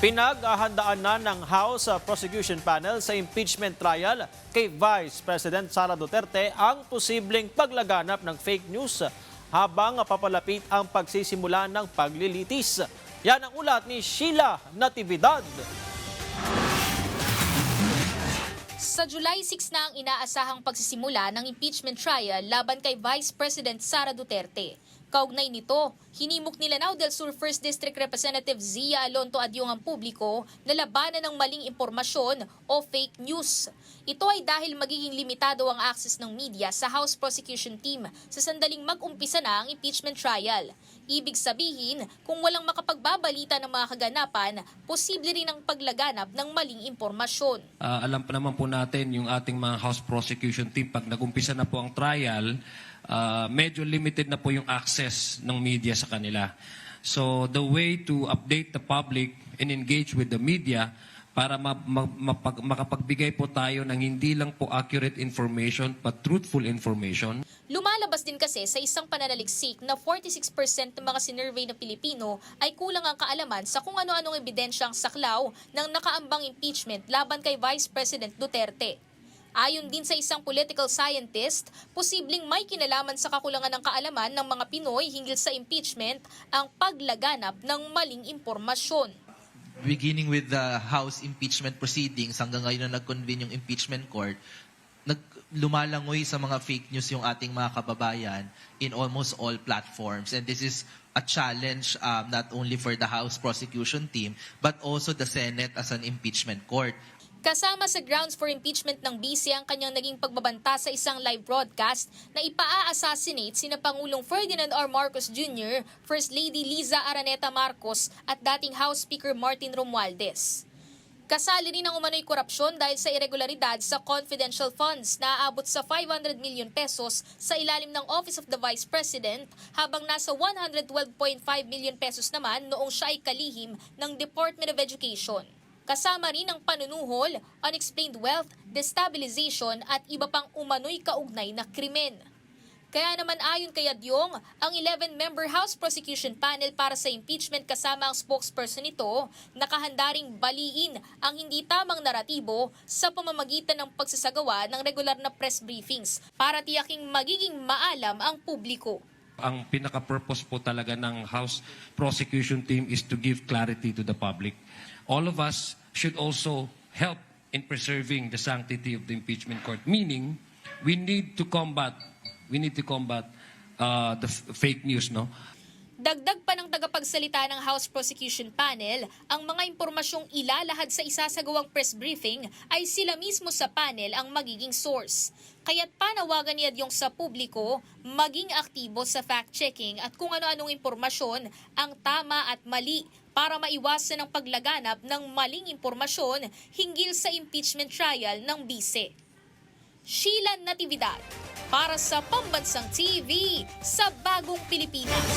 Pinaghahandaan na ng House Prosecution Panel sa impeachment trial kay Vice President Sara Duterte ang posibleng paglaganap ng fake news habang papalapit ang pagsisimula ng paglilitis. Yan ang ulat ni Sheila Natividad. Sa July 6 na ang inaasahang pagsisimula ng impeachment trial laban kay Vice President Sara Duterte. Kaugnay nito, hinimok ni Lanao del Sur 1st District Representative Zia Alonto Adyong ang publiko na labanan ng maling impormasyon o fake news. Ito ay dahil magiging limitado ang access ng media sa House Prosecution Team sa sandaling mag-umpisa na ang impeachment trial. Ibig sabihin, kung walang makapagbabalita ng mga kaganapan, posible rin ang paglaganap ng maling impormasyon. Alam pa naman po natin yung ating mga House Prosecution Team, pag nag-umpisa na po ang trial, medyo limited na po yung access ng media sa kanila. So the way to update the public and engage with the media para makapagbigay po tayo ng hindi lang po accurate information but truthful information. Lumalabas din kasi sa isang pananaliksik na 46% ng mga sinurvey na Pilipino ay kulang ang kaalaman sa kung ano-anong ebidensya ang saklaw ng nakaambang impeachment laban kay Vice President Duterte. Ayon din sa isang political scientist, posibleng may kinalaman sa kakulangan ng kaalaman ng mga Pinoy hinggil sa impeachment ang paglaganap ng maling impormasyon. Beginning with the House impeachment proceedings, hanggang ngayon na nag-convene yung impeachment court, lumalangoy sa mga fake news yung ating mga kababayan in almost all platforms. And this is a challenge not only for the House prosecution team, but also the Senate as an impeachment court. Kasama sa grounds for impeachment ng BC ang kanyang naging pagbabanta sa isang live broadcast na ipaa-assassinate sina Pangulong Ferdinand R. Marcos Jr., First Lady Liza Araneta Marcos at dating House Speaker Martin Romualdez. Kasali rin ang umano'y korupsyon dahil sa irregularidad sa confidential funds na aabot sa 500 million pesos sa ilalim ng Office of the Vice President habang nasa 112.5 million pesos naman noong siya ay kalihim ng Department of Education. Kasama rin ang panunuhol, unexplained wealth, destabilization at iba pang umano'y kaugnay na krimen. Kaya naman ayon kay Adyong, ang 11-member House Prosecution Panel para sa impeachment kasama ang spokesperson nito, nakahanda ring baliin ang hindi tamang naratibo sa pamamagitan ng pagsasagawa ng regular na press briefings para tiyaking magiging maalam ang publiko. Ang pinaka-purpose po talaga ng House Prosecution Team is to give clarity to the public. All of us should also help in preserving the sanctity of the impeachment court, meaning we need to combat the fake news, no? Dagdag pa ng tagapagsalita ng House Prosecution Panel, ang mga impormasyong ilalahad sa isasagawang press briefing ay sila mismo sa panel ang magiging source. Kaya't panawagan ni Adyong sa publiko maging aktibo sa fact-checking at kung ano-anong impormasyon ang tama at mali para maiwasan ang paglaganap ng maling impormasyon hinggil sa impeachment trial ng BC. Sheila Natividad para sa Pambansang TV sa Bagong Pilipinas.